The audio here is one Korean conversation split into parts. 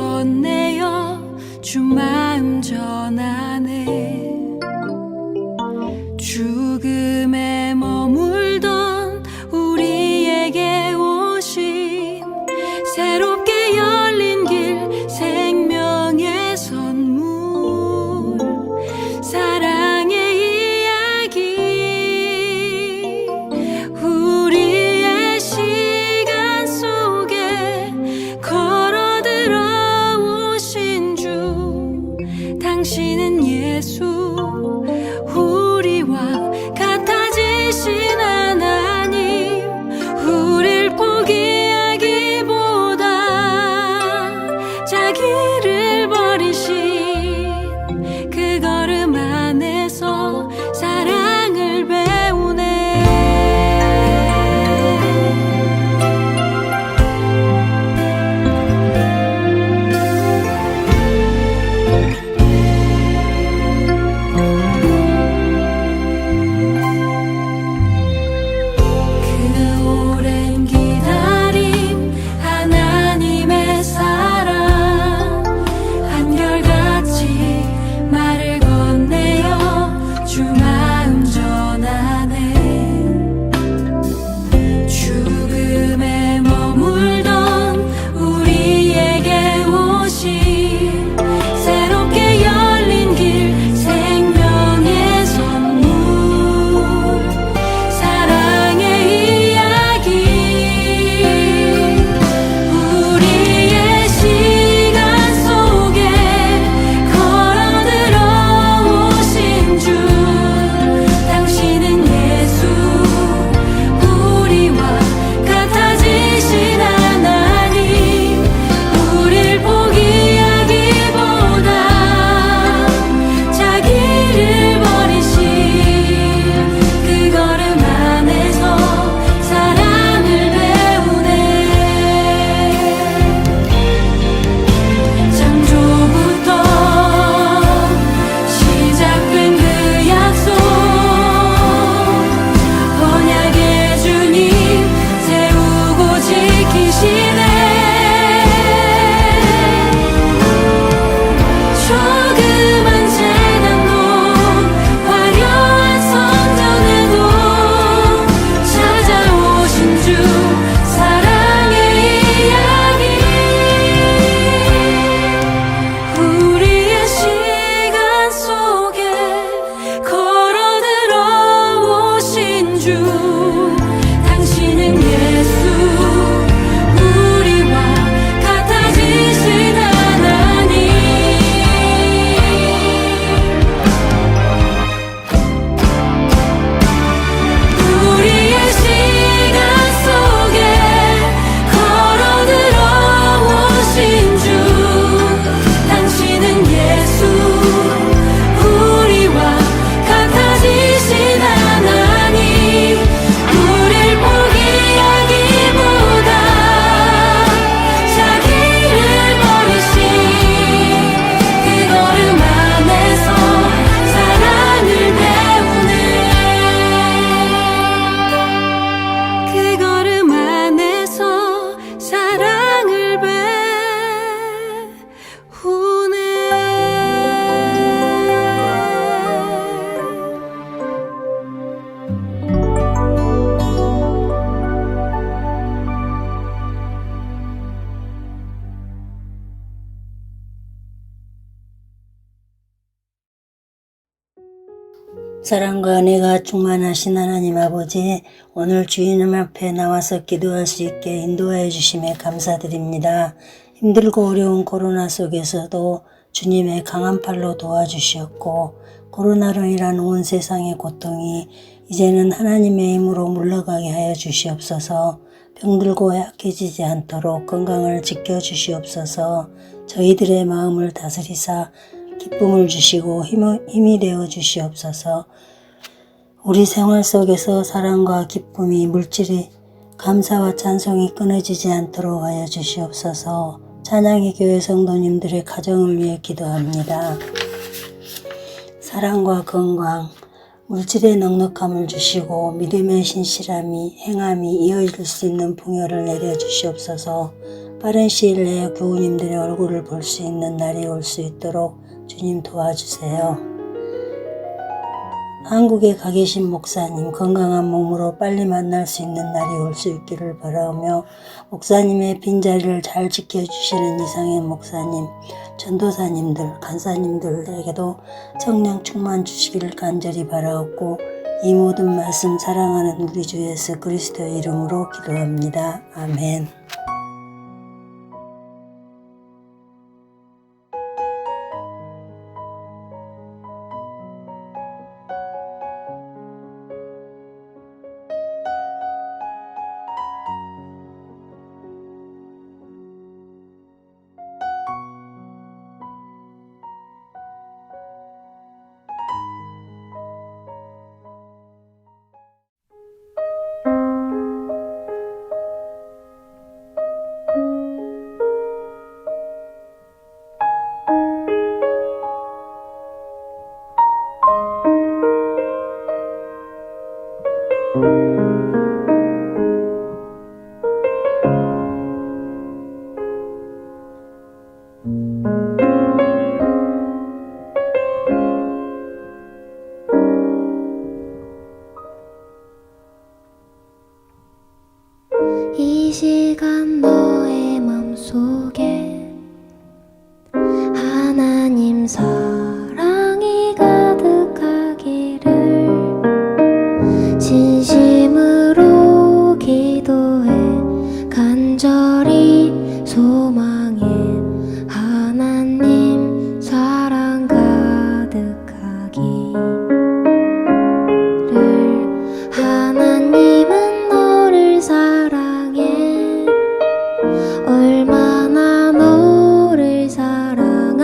건네어 주 마음 전하네. 죽음에 머물던 우리에게 오신 새롭게 열린 길, 생명의 선물, 사랑의 이야기. 우리의 시간 속에 걸어 들어오신 주, 당신은 예수, 우리와 같아지신 하나님. 우릴 포기하기보다 자기를 버리신 그 걸음 안에서 사랑을 배우네. 그 오랜 기다림, 하나님의 사랑, 한결같이 말을 건네어 주 마음 전하네. 죽음에 머물던 우리에게 오신 새롭게 열린 길, 생명의 선물, 사랑의 이야기. 우리의 시간 속에 걸어 들어오신 주, 당신은 예수, 우리와 같아지신 하나님. 우릴 포기하기보다 자기를 버리신 그 걸음 안에서 사랑을 배우네. 창조부터 시작된 그 약속, 언약의 주님 세우고 지키시네. 조그만 재난도 화려한 선전에도 찾아오신 주, 사랑의 이야기. 우리의 시간 속에 걸어 들어오신 주, 당신은 예수, 우리와 같아지신 하나님. 우리의 시간 속에 걸어 들어오신 주, 당신은 예수, 우리와 같아지신 하나님. 우릴 포기하기보다 자기를 버리신 그 걸음 안에서 사랑을 배우네. 그 걸음 안에서 사랑을 배우네. 사랑과 은혜가 충만하신 하나님 아버지, 오늘 주님 앞에 나와서 기도할 수 있게 인도하여 주심에 감사드립니다. 힘들고 어려운 코로나 속에서도 주님의 강한 팔로 도와주시었고, 코로나로 인한 온 세상의 고통이 이제는 하나님의 힘으로 물러가게 하여 주시옵소서. 병들고 약해지지 않도록 건강을 지켜주시옵소서. 저희들의 마음을 다스리사 기쁨을 주시고 힘이 되어 주시옵소서. 우리 생활 속에서 사랑과 기쁨이, 물질이, 감사와 찬송이 끊어지지 않도록 하여 주시옵소서. 찬양의 교회 성도님들의 가정을 위해 기도합니다. 사랑과 건강, 물질의 넉넉함을 주시고 믿음의 신실함이, 행함이 이어질 수 있는 풍요를 내려주시옵소서. 빠른 시일 내에 교우님들의 얼굴을 볼 수 있는 날이 올 수 있도록 주님 도와주세요. 한국에 가 계신 목사님 건강한 몸으로 빨리 만날 수 있는 날이 올 수 있기를 바라며 목사님의 빈자리를 잘 지켜주시는 이상현 목사님, 전도사님들, 간사님들에게도 성령 충만 주시기를 간절히 바라옵고 이 모든 말씀 사랑하는 우리 주 예수 그리스도의 이름으로 기도합니다. 아멘. 이 시간 너의 맘속에 하나님 사랑이 가득하기를 진심으로 기도해 간절히 소망해 하나님 사랑 가득하기를. 하나님은 너를 사랑해 얼마나 너를 사랑하시는지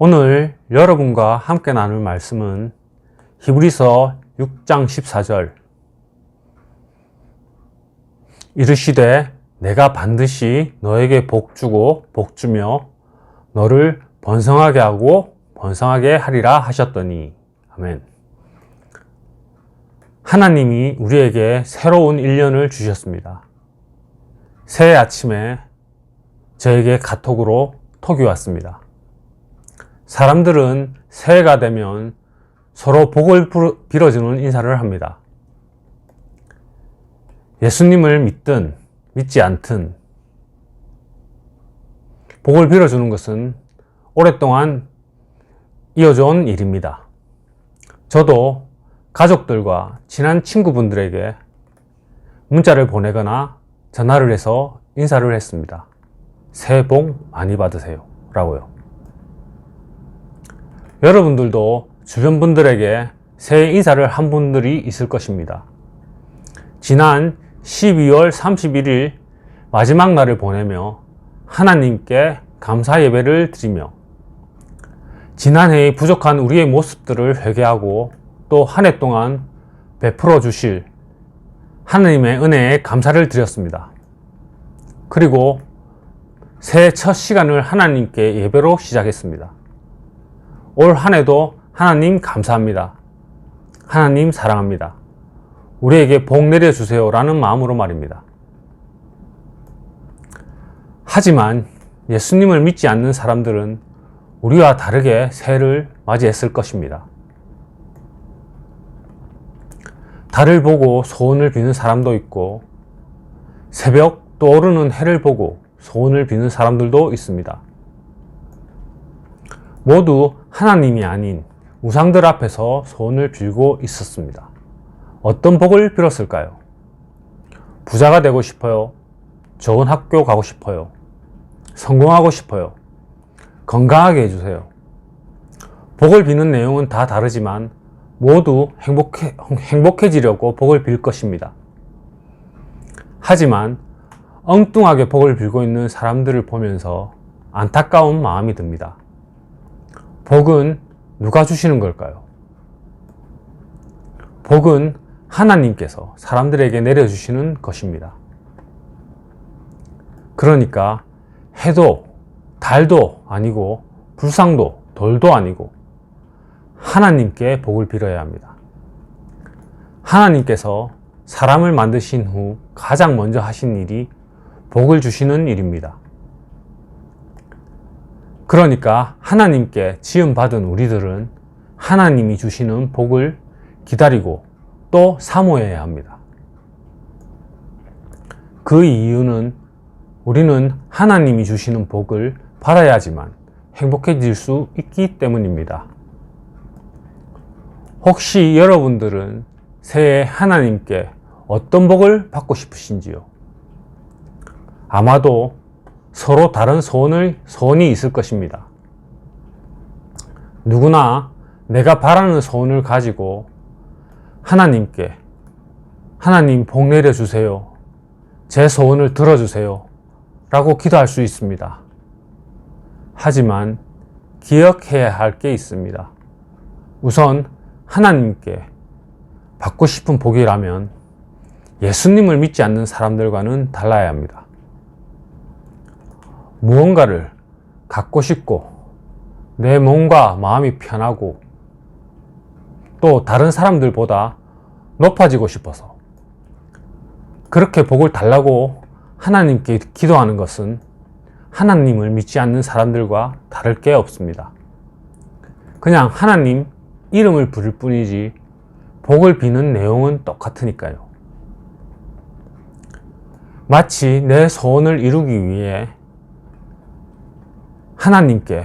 오늘 여러분과 함께 나눌 말씀은 히브리서 6장 14절. 이르시되 내가 반드시 너에게 복주고 복주며 너를 번성하게 하고 번성하게 하리라 하셨더니. 아멘. 하나님이 우리에게 새로운 1년을 주셨습니다. 새해 아침에 저에게 카톡으로 톡이 왔습니다. 사람들은 새해가 되면 서로 복을 빌어주는 인사를 합니다. 예수님을 믿든 믿지 않든 복을 빌어주는 것은 오랫동안 이어져 온 일입니다. 저도 가족들과 친한 친구분들에게 문자를 보내거나 전화를 해서 인사를 했습니다. 새해 복 많이 받으세요 라고요. 여러분들도 주변 분들에게 새해 인사를 한 분들이 있을 것입니다. 지난 12월 31일 마지막 날을 보내며 하나님께 감사 예배를 드리며 지난해의 부족한 우리의 모습들을 회개하고 또 한 해 동안 베풀어 주실 하나님의 은혜에 감사를 드렸습니다. 그리고 새해 첫 시간을 하나님께 예배로 시작했습니다. 올 한 해도 하나님 감사합니다. 하나님 사랑합니다. 우리에게 복 내려주세요 라는 마음으로 말입니다. 하지만 예수님을 믿지 않는 사람들은 우리와 다르게 새해를 맞이했을 것입니다. 달을 보고 소원을 비는 사람도 있고 새벽 떠오르는 해를 보고 소원을 비는 사람들도 있습니다. 모두 하나님이 아닌 우상들 앞에서 소원을 빌고 있었습니다. 어떤 복을 빌었을까요? 부자가 되고 싶어요. 좋은 학교 가고 싶어요. 성공하고 싶어요. 건강하게 해주세요. 복을 비는 내용은 다 다르지만 모두 행복해지려고 복을 빌 것입니다. 하지만 엉뚱하게 복을 빌고 있는 사람들을 보면서 안타까운 마음이 듭니다. 복은 누가 주시는 걸까요? 복은 하나님께서 사람들에게 내려주시는 것입니다. 그러니까 해도 달도 아니고 불상도 돌도 아니고 하나님께 복을 빌어야 합니다. 하나님께서 사람을 만드신 후 가장 먼저 하신 일이 복을 주시는 일입니다. 그러니까 하나님께 지음받은 우리들은 하나님이 주시는 복을 기다리고 또 사모해야 합니다. 그 이유는 우리는 하나님이 주시는 복을 받아야지만 행복해질 수 있기 때문입니다. 혹시 여러분들은 새해 하나님께 어떤 복을 받고 싶으신지요? 아마도 서로 다른 소원이 있을 것입니다. 누구나 내가 바라는 소원을 가지고 하나님께 하나님 복 내려주세요. 제 소원을 들어주세요. 라고 기도할 수 있습니다. 하지만 기억해야 할 게 있습니다. 우선 하나님께 받고 싶은 복이라면 예수님을 믿지 않는 사람들과는 달라야 합니다. 무언가를 갖고 싶고 내 몸과 마음이 편하고 또 다른 사람들보다 높아지고 싶어서 그렇게 복을 달라고 하나님께 기도하는 것은 하나님을 믿지 않는 사람들과 다를 게 없습니다. 그냥 하나님 이름을 부를 뿐이지 복을 비는 내용은 똑같으니까요. 마치 내 소원을 이루기 위해 하나님께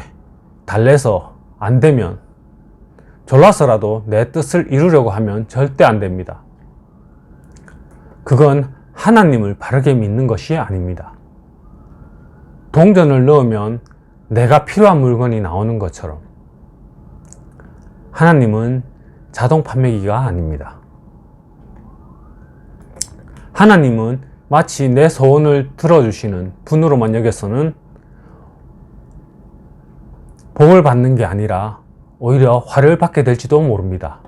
달래서 안 되면 졸라서라도 내 뜻을 이루려고 하면 절대 안 됩니다. 그건 하나님을 바르게 믿는 것이 아닙니다. 동전을 넣으면 내가 필요한 물건이 나오는 것처럼 하나님은 자동 판매기가 아닙니다. 하나님은 마치 내 소원을 들어주시는 분으로만 여겨서는 복을 받는 게 아니라 오히려 화를 받게 될지도 모릅니다.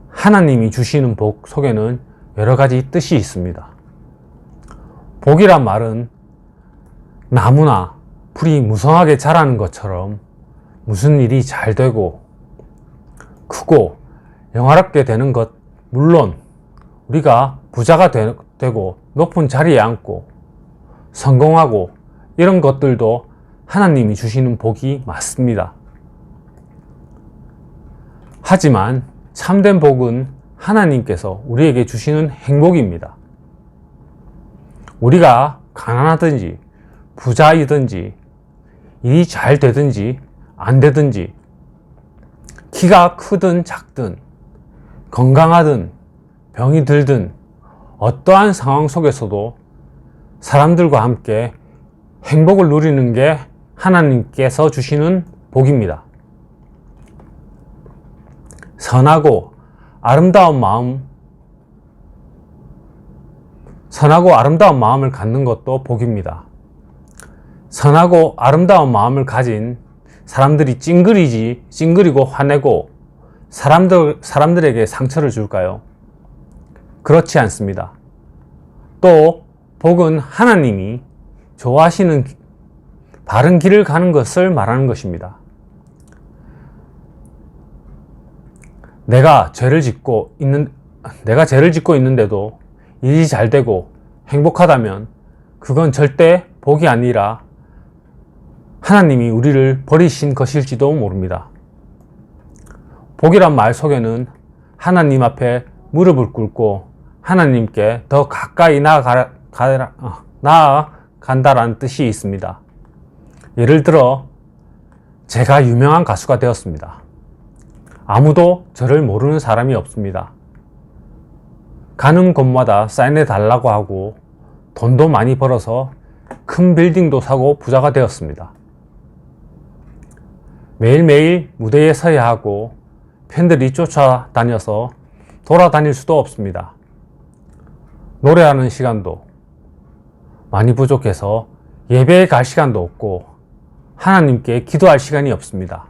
하나님이 주시는 복 속에는 여러 가지 뜻이 있습니다. 복이란 말은 나무나 풀이 무성하게 자라는 것처럼 무슨 일이 잘 되고 크고 영화롭게 되는 것, 물론 우리가 부자가 되고 높은 자리에 앉고 성공하고 이런 것들도 하나님이 주시는 복이 맞습니다. 하지만 참된 복은 하나님께서 우리에게 주시는 행복입니다. 우리가 가난하든지 부자이든지 일이 잘 되든지 안 되든지 키가 크든 작든 건강하든 병이 들든 어떠한 상황 속에서도 사람들과 함께 행복을 누리는 게 하나님께서 주시는 복입니다. 선하고 아름다운 마음을 갖는 것도 복입니다. 선하고 아름다운 마음을 가진 사람들이 찡그리고 화내고 사람들에게 상처를 줄까요? 그렇지 않습니다. 또 복은 하나님이 좋아하시는 바른 길을 가는 것을 말하는 것입니다. 내가 죄를 짓고 있는데도 일이 잘 되고 행복하다면 그건 절대 복이 아니라 하나님이 우리를 버리신 것일지도 모릅니다. 복이란 말 속에는 하나님 앞에 무릎을 꿇고 하나님께 더 가까이 나아간다라는 뜻이 있습니다. 예를 들어 제가 유명한 가수가 되었습니다. 아무도 저를 모르는 사람이 없습니다. 가는 곳마다 사인해 달라고 하고 돈도 많이 벌어서 큰 빌딩도 사고 부자가 되었습니다. 매일매일 무대에 서야 하고 팬들이 쫓아다녀서 돌아다닐 수도 없습니다. 노래하는 시간도 많이 부족해서 예배에 갈 시간도 없고 하나님께 기도할 시간이 없습니다.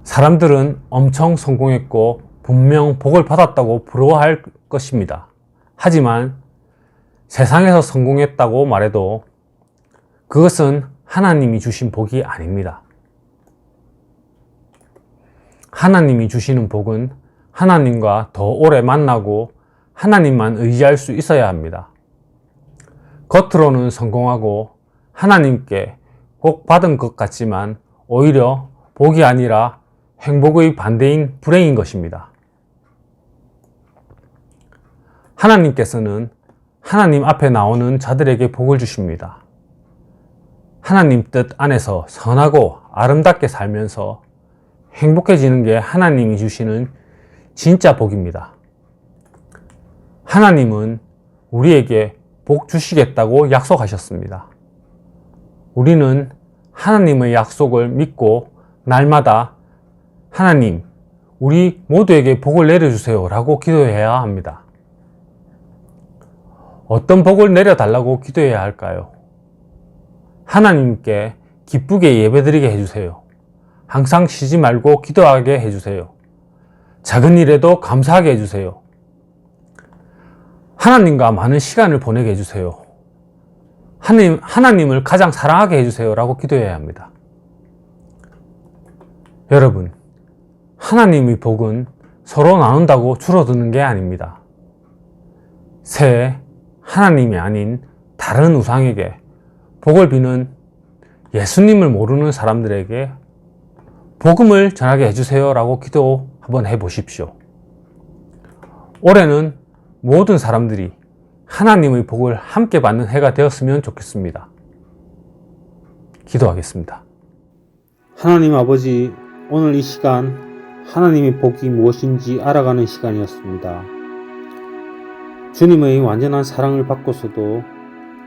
사람들은 엄청 성공했고 분명 복을 받았다고 부러워할 것입니다. 하지만 세상에서 성공했다고 말해도 그것은 하나님이 주신 복이 아닙니다. 하나님이 주시는 복은 하나님과 더 오래 만나고 하나님만 의지할 수 있어야 합니다. 겉으로는 성공하고 하나님께 복 받은 것 같지만 오히려 복이 아니라 행복의 반대인 불행인 것입니다. 하나님께서는 하나님 앞에 나오는 자들에게 복을 주십니다. 하나님 뜻 안에서 선하고 아름답게 살면서 행복해지는 게 하나님이 주시는 진짜 복입니다. 하나님은 우리에게 복 주시겠다고 약속하셨습니다. 우리는 하나님의 약속을 믿고 날마다 하나님, 우리 모두에게 복을 내려주세요 라고 기도해야 합니다. 어떤 복을 내려달라고 기도해야 할까요? 하나님께 기쁘게 예배드리게 해주세요. 항상 쉬지 말고 기도하게 해주세요. 작은 일에도 감사하게 해주세요. 하나님과 많은 시간을 보내게 해주세요. 하나님을 가장 사랑하게 해주세요 라고 기도해야 합니다. 여러분, 하나님의 복은 서로 나눈다고 줄어드는 게 아닙니다. 새해 하나님이 아닌 다른 우상에게 복을 비는 예수님을 모르는 사람들에게 복음을 전하게 해주세요 라고 기도 한번 해보십시오. 올해는 모든 사람들이 하나님의 복을 함께 받는 해가 되었으면 좋겠습니다. 기도하겠습니다. 하나님 아버지, 오늘 이 시간 하나님의 복이 무엇인지 알아가는 시간이었습니다. 주님의 완전한 사랑을 받고서도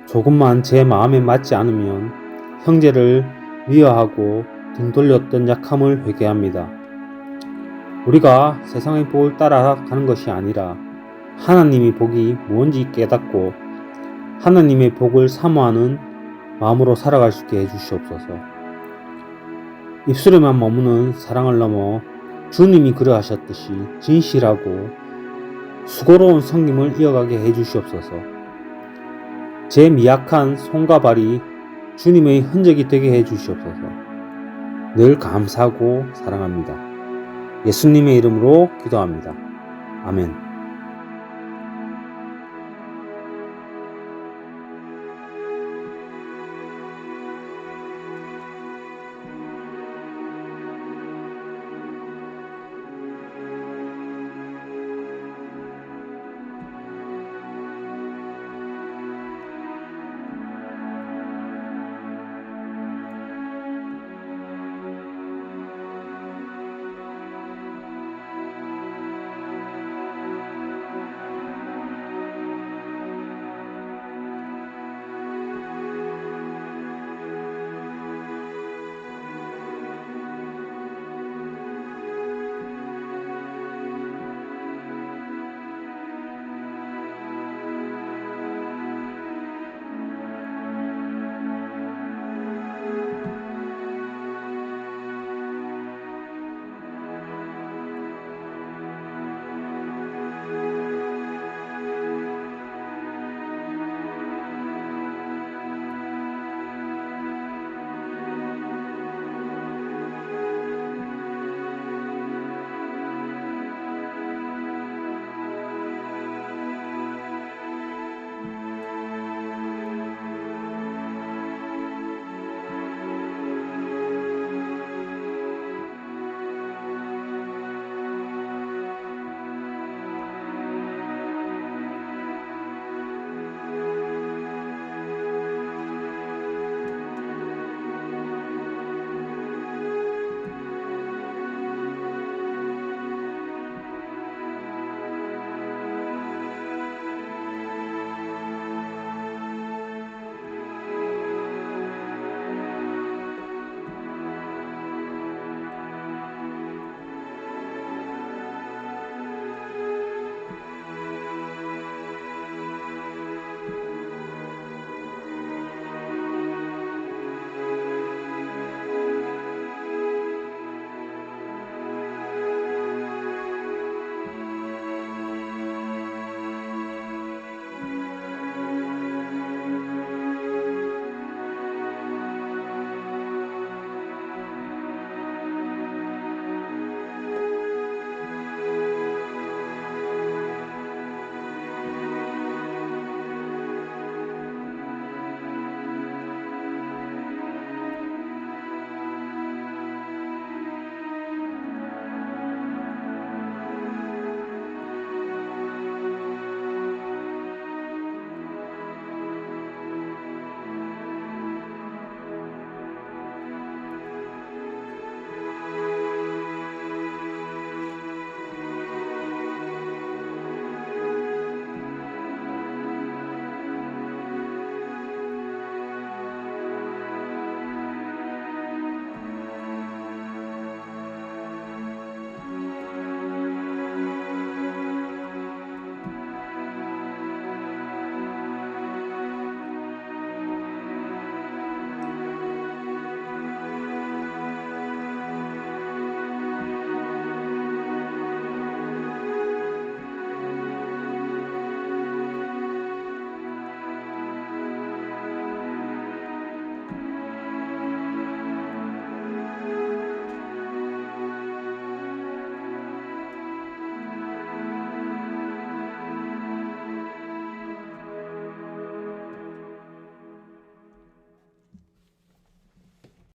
조금만 제 마음에 맞지 않으면 형제를 미워하고 등 돌렸던 약함을 회개합니다. 우리가 세상의 복을 따라가는 것이 아니라 하나님의 복이 무엇인지 깨닫고 하나님의 복을 사모하는 마음으로 살아갈 수 있게 해주시옵소서. 입술에만 머무는 사랑을 넘어 주님이 그러하셨듯이 진실하고 수고로운 섬김을 이어가게 해주시옵소서. 제 미약한 손과 발이 주님의 흔적이 되게 해주시옵소서. 늘 감사하고 사랑합니다. 예수님의 이름으로 기도합니다. 아멘.